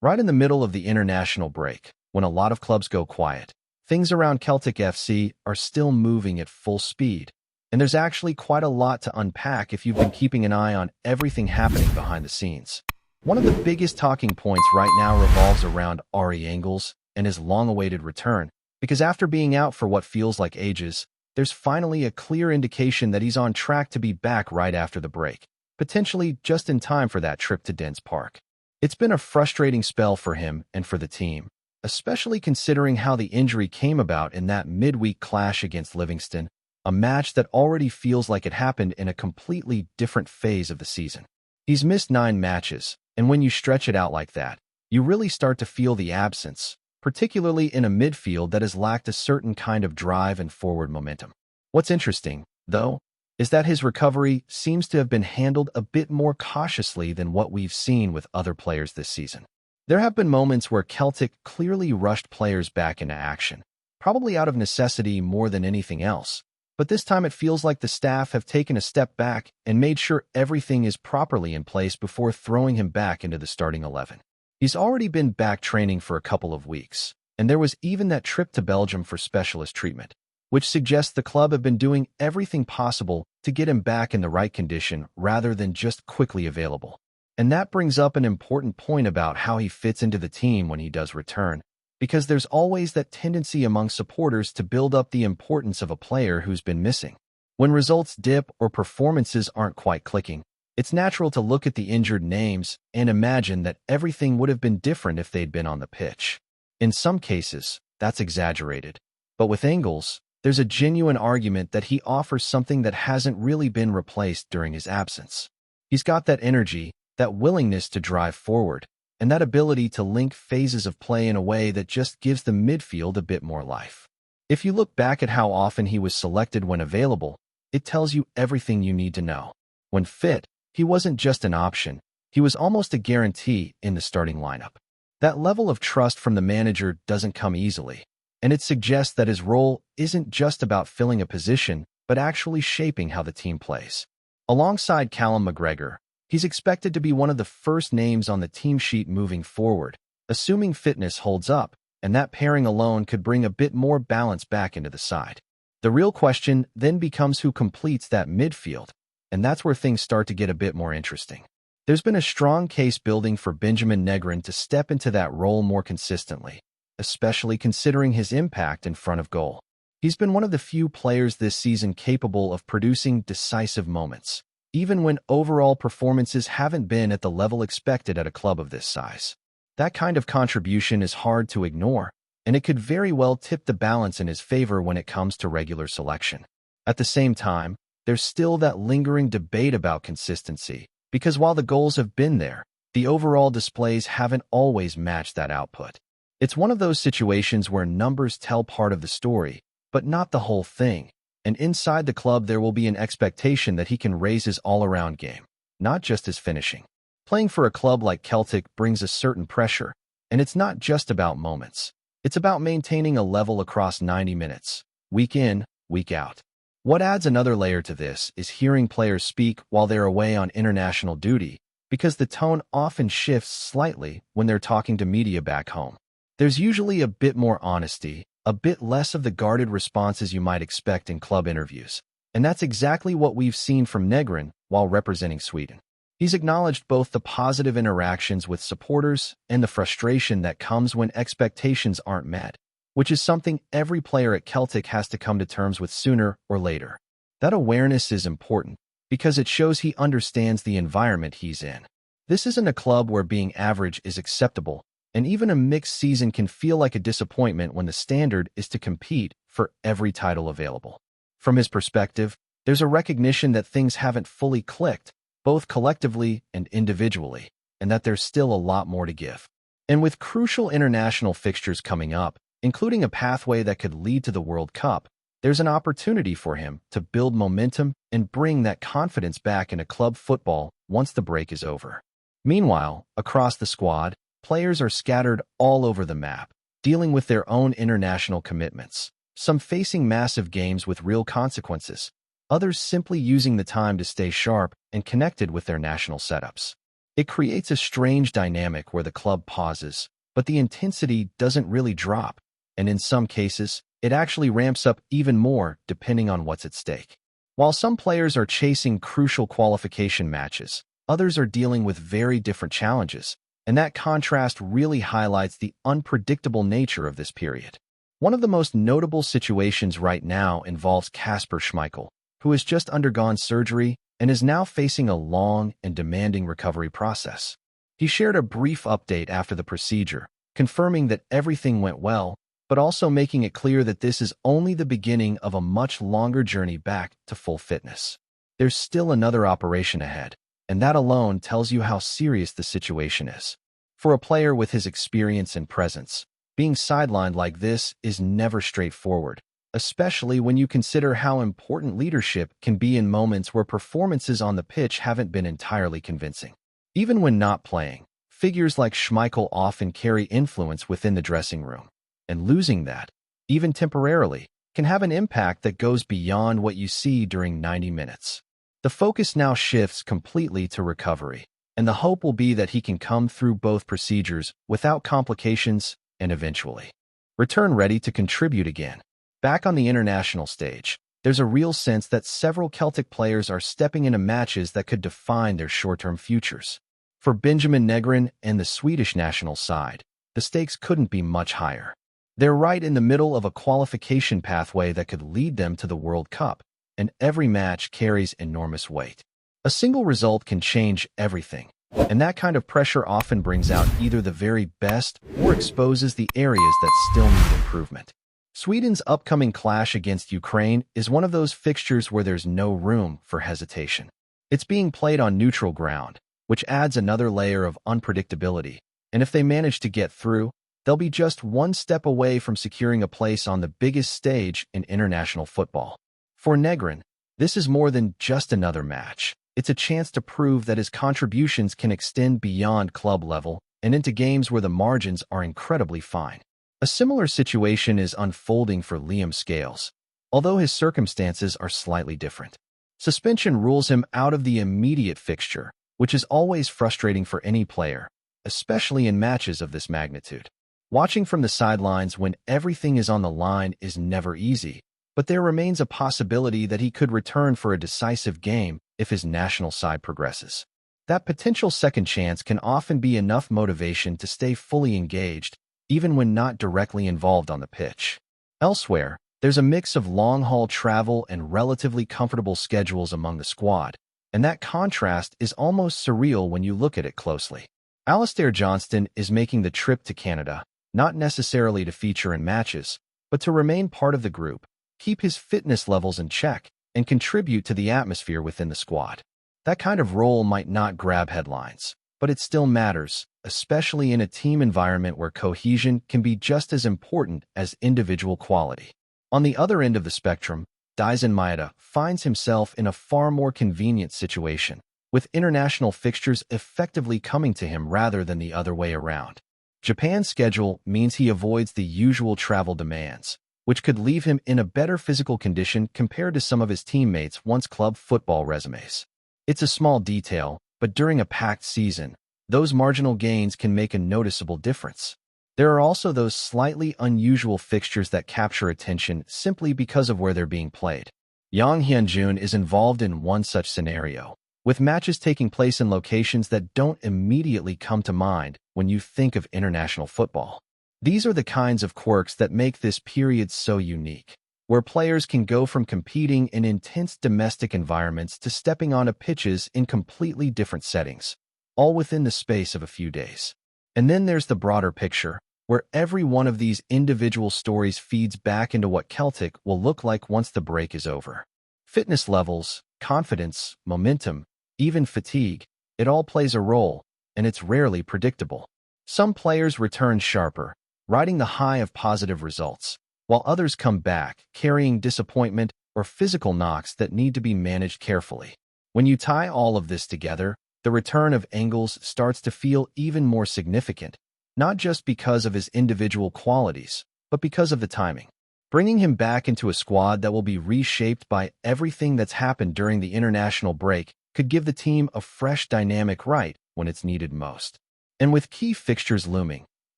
Right in the middle of the international break, when a lot of clubs go quiet, things around Celtic FC are still moving at full speed. And there's actually quite a lot to unpack if you've been keeping an eye on everything happening behind the scenes. One of the biggest talking points right now revolves around Aries and his long-awaited return, because after being out for what feels like ages, there's finally a clear indication that he's on track to be back right after the break, potentially just in time for that trip to Dens Park. It's been a frustrating spell for him and for the team, especially considering how the injury came about in that midweek clash against Livingston, a match that already feels like it happened in a completely different phase of the season. He's missed 9 matches, and when you stretch it out like that, you really start to feel the absence, particularly in a midfield that has lacked a certain kind of drive and forward momentum. What's interesting, though, is that his recovery seems to have been handled a bit more cautiously than what we've seen with other players this season. There have been moments where Celtic clearly rushed players back into action, probably out of necessity more than anything else. But this time it feels like the staff have taken a step back and made sure everything is properly in place before throwing him back into the starting 11. He's already been back training for a couple of weeks, and there was even that trip to Belgium for specialist treatment, which suggests the club have been doing everything possible to get him back in the right condition rather than just quickly available. And that brings up an important point about how he fits into the team when he does return, because there's always that tendency among supporters to build up the importance of a player who's been missing. When results dip or performances aren't quite clicking, it's natural to look at the injured names and imagine that everything would have been different if they'd been on the pitch. In some cases, that's exaggerated. But with Engels, there's a genuine argument that he offers something that hasn't really been replaced during his absence. He's got that energy, that willingness to drive forward, and that ability to link phases of play in a way that just gives the midfield a bit more life. If you look back at how often he was selected when available, it tells you everything you need to know. When fit, he wasn't just an option, he was almost a guarantee in the starting lineup. That level of trust from the manager doesn't come easily, and it suggests that his role isn't just about filling a position, but actually shaping how the team plays. Alongside Callum McGregor, he's expected to be one of the first names on the team sheet moving forward, assuming fitness holds up, and that pairing alone could bring a bit more balance back into the side. The real question then becomes who completes that midfield, and that's where things start to get a bit more interesting. There's been a strong case building for Benjamin Negron to step into that role more consistently, especially considering his impact in front of goal. He's been one of the few players this season capable of producing decisive moments, even when overall performances haven't been at the level expected at a club of this size. That kind of contribution is hard to ignore, and it could very well tip the balance in his favor when it comes to regular selection. At the same time, there's still that lingering debate about consistency, because while the goals have been there, the overall displays haven't always matched that output. It's one of those situations where numbers tell part of the story, but not the whole thing. And inside the club there will be an expectation that he can raise his all-around game, not just his finishing. Playing for a club like Celtic brings a certain pressure, and it's not just about moments. It's about maintaining a level across 90 minutes, week in, week out. What adds another layer to this is hearing players speak while they're away on international duty, because the tone often shifts slightly when they're talking to media back home. There's usually a bit more honesty, a bit less of the guarded responses you might expect in club interviews. And that's exactly what we've seen from Negron while representing Sweden. He's acknowledged both the positive interactions with supporters and the frustration that comes when expectations aren't met, which is something every player at Celtic has to come to terms with sooner or later. That awareness is important because it shows he understands the environment he's in. This isn't a club where being average is acceptable, and even a mixed season can feel like a disappointment when the standard is to compete for every title available. From his perspective, there's a recognition that things haven't fully clicked, both collectively and individually, and that there's still a lot more to give. And with crucial international fixtures coming up, including a pathway that could lead to the World Cup, there's an opportunity for him to build momentum and bring that confidence back into club football once the break is over. Meanwhile, across the squad, players are scattered all over the map, dealing with their own international commitments, some facing massive games with real consequences, others simply using the time to stay sharp and connected with their national setups. It creates a strange dynamic where the club pauses, but the intensity doesn't really drop, and in some cases, it actually ramps up even more depending on what's at stake. While some players are chasing crucial qualification matches, others are dealing with very different challenges, and that contrast really highlights the unpredictable nature of this period. One of the most notable situations right now involves Kasper Schmeichel, who has just undergone surgery and is now facing a long and demanding recovery process. He shared a brief update after the procedure, confirming that everything went well, but also making it clear that this is only the beginning of a much longer journey back to full fitness. There's still another operation ahead, and that alone tells you how serious the situation is. For a player with his experience and presence, being sidelined like this is never straightforward, especially when you consider how important leadership can be in moments where performances on the pitch haven't been entirely convincing. Even when not playing, figures like Schmeichel often carry influence within the dressing room, and losing that, even temporarily, can have an impact that goes beyond what you see during 90 minutes. The focus now shifts completely to recovery, and the hope will be that he can come through both procedures without complications and eventually return ready to contribute again. Back on the international stage, there's a real sense that several Celtic players are stepping into matches that could define their short-term futures. For Benjamin Negron and the Swedish national side, the stakes couldn't be much higher. They're right in the middle of a qualification pathway that could lead them to the World Cup, and every match carries enormous weight. A single result can change everything, and that kind of pressure often brings out either the very best or exposes the areas that still need improvement. Sweden's upcoming clash against Ukraine is one of those fixtures where there's no room for hesitation. It's being played on neutral ground, which adds another layer of unpredictability, and if they manage to get through, they'll be just one step away from securing a place on the biggest stage in international football. For Negron, this is more than just another match. It's a chance to prove that his contributions can extend beyond club level and into games where the margins are incredibly fine. A similar situation is unfolding for Liam Scales, although his circumstances are slightly different. Suspension rules him out of the immediate fixture, which is always frustrating for any player, especially in matches of this magnitude. Watching from the sidelines when everything is on the line is never easy, but there remains a possibility that he could return for a decisive game if his national side progresses. That potential second chance can often be enough motivation to stay fully engaged, even when not directly involved on the pitch. Elsewhere, there's a mix of long-haul travel and relatively comfortable schedules among the squad, and that contrast is almost surreal when you look at it closely. Alistair Johnston is making the trip to Canada, not necessarily to feature in matches, but to remain part of the group, keep his fitness levels in check, and contribute to the atmosphere within the squad. That kind of role might not grab headlines, but it still matters, especially in a team environment where cohesion can be just as important as individual quality. On the other end of the spectrum, Daizen Maeda finds himself in a far more convenient situation, with international fixtures effectively coming to him rather than the other way around. Japan's schedule means he avoids the usual travel demands, which could leave him in a better physical condition compared to some of his teammates' once-club football resumes. It's a small detail, but during a packed season, those marginal gains can make a noticeable difference. There are also those slightly unusual fixtures that capture attention simply because of where they're being played. Yang Hyunjun is involved in one such scenario, with matches taking place in locations that don't immediately come to mind when you think of international football. These are the kinds of quirks that make this period so unique, where players can go from competing in intense domestic environments to stepping onto pitches in completely different settings, all within the space of a few days. And then there's the broader picture, where every one of these individual stories feeds back into what Celtic will look like once the break is over. Fitness levels, confidence, momentum, even fatigue, it all plays a role, and it's rarely predictable. Some players return sharper, riding the high of positive results, while others come back, carrying disappointment or physical knocks that need to be managed carefully. When you tie all of this together, the return of Engels starts to feel even more significant, not just because of his individual qualities, but because of the timing. Bringing him back into a squad that will be reshaped by everything that's happened during the international break could give the team a fresh dynamic right when it's needed most. And with key fixtures looming,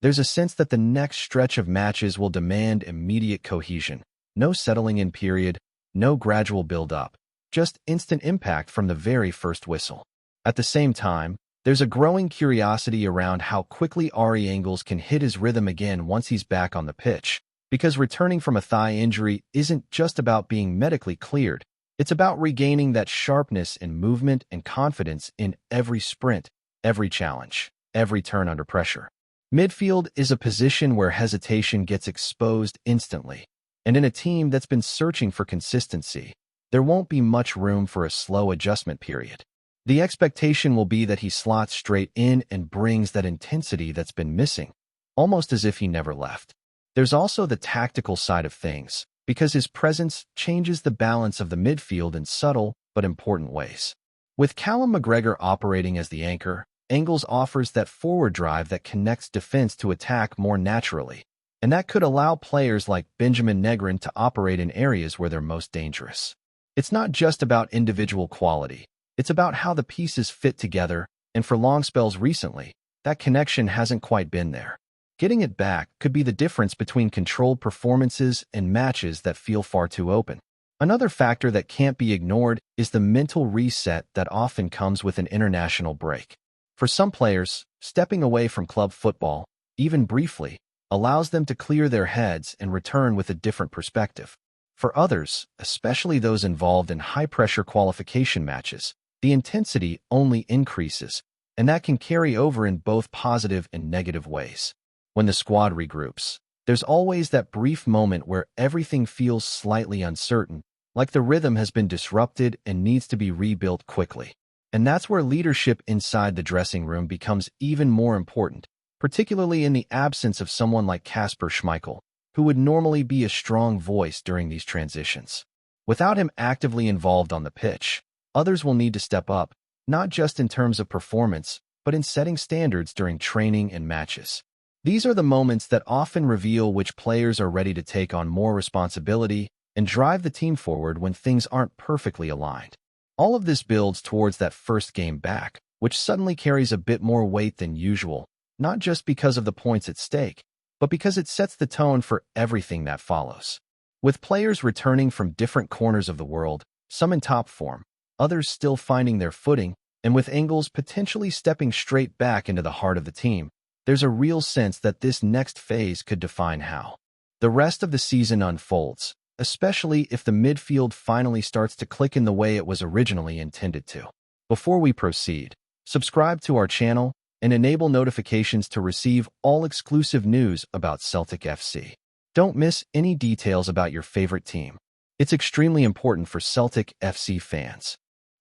there's a sense that the next stretch of matches will demand immediate cohesion. No settling in period, no gradual build-up, just instant impact from the very first whistle. At the same time, there's a growing curiosity around how quickly Ari Engels can hit his rhythm again once he's back on the pitch, because returning from a thigh injury isn't just about being medically cleared, it's about regaining that sharpness in movement and confidence in every sprint, every challenge, every turn under pressure. Midfield is a position where hesitation gets exposed instantly, and in a team that's been searching for consistency, there won't be much room for a slow adjustment period. The expectation will be that he slots straight in and brings that intensity that's been missing, almost as if he never left. There's also the tactical side of things, because his presence changes the balance of the midfield in subtle but important ways. With Callum McGregor operating as the anchor, Engels offers that forward drive that connects defense to attack more naturally, and that could allow players like Benjamin Negron to operate in areas where they're most dangerous. It's not just about individual quality, it's about how the pieces fit together, and for long spells recently, that connection hasn't quite been there. Getting it back could be the difference between controlled performances and matches that feel far too open. Another factor that can't be ignored is the mental reset that often comes with an international break. For some players, stepping away from club football, even briefly, allows them to clear their heads and return with a different perspective. For others, especially those involved in high-pressure qualification matches, the intensity only increases, and that can carry over in both positive and negative ways. When the squad regroups, there's always that brief moment where everything feels slightly uncertain, like the rhythm has been disrupted and needs to be rebuilt quickly. And that's where leadership inside the dressing room becomes even more important, particularly in the absence of someone like Kasper Schmeichel, who would normally be a strong voice during these transitions. Without him actively involved on the pitch, others will need to step up, not just in terms of performance, but in setting standards during training and matches. These are the moments that often reveal which players are ready to take on more responsibility and drive the team forward when things aren't perfectly aligned. All of this builds towards that first game back, which suddenly carries a bit more weight than usual, not just because of the points at stake, but because it sets the tone for everything that follows. With players returning from different corners of the world, some in top form, others still finding their footing, and with Engels potentially stepping straight back into the heart of the team, there's a real sense that this next phase could define how the rest of the season unfolds, especially if the midfield finally starts to click in the way it was originally intended to. Before we proceed, subscribe to our channel and enable notifications to receive all exclusive news about Celtic FC. Don't miss any details about your favorite team. It's extremely important for Celtic FC fans.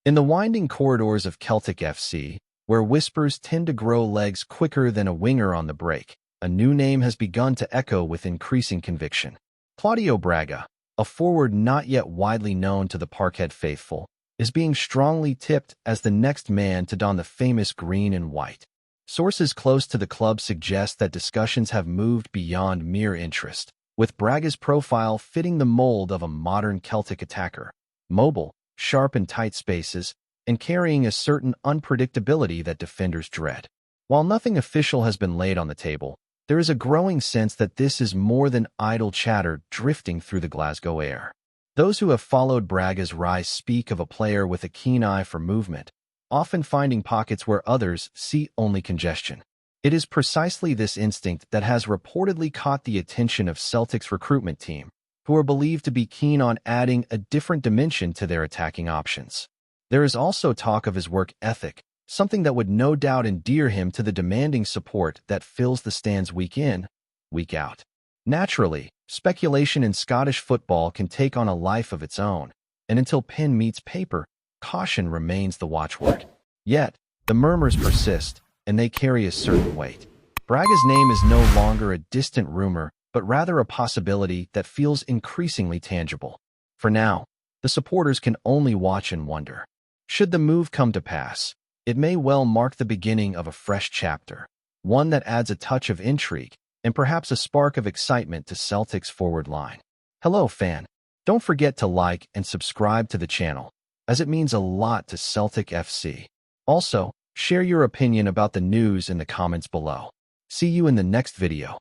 In the winding corridors of Celtic FC, where whispers tend to grow legs quicker than a winger on the break, a new name has begun to echo with increasing conviction. Cláudio Braga, a forward not yet widely known to the Parkhead faithful, is being strongly tipped as the next man to don the famous green and white. Sources close to the club suggest that discussions have moved beyond mere interest, with Braga's profile fitting the mold of a modern Celtic attacker, mobile, sharp in tight spaces, and carrying a certain unpredictability that defenders dread. While nothing official has been laid on the table, there is a growing sense that this is more than idle chatter drifting through the Glasgow air. Those who have followed Braga's rise speak of a player with a keen eye for movement, often finding pockets where others see only congestion. It is precisely this instinct that has reportedly caught the attention of Celtic's recruitment team, who are believed to be keen on adding a different dimension to their attacking options. There is also talk of his work ethic, something that would no doubt endear him to the demanding support that fills the stands week in, week out. Naturally, speculation in Scottish football can take on a life of its own, and until pen meets paper, caution remains the watchword. Yet, the murmurs persist, and they carry a certain weight. Braga's name is no longer a distant rumor, but rather a possibility that feels increasingly tangible. For now, the supporters can only watch and wonder. Should the move come to pass, it may well mark the beginning of a fresh chapter, one that adds a touch of intrigue and perhaps a spark of excitement to Celtic's forward line. Hello, fan. Don't forget to like and subscribe to the channel, as it means a lot to Celtic FC. Also, Share your opinion about the news in the comments below. See you in the next video.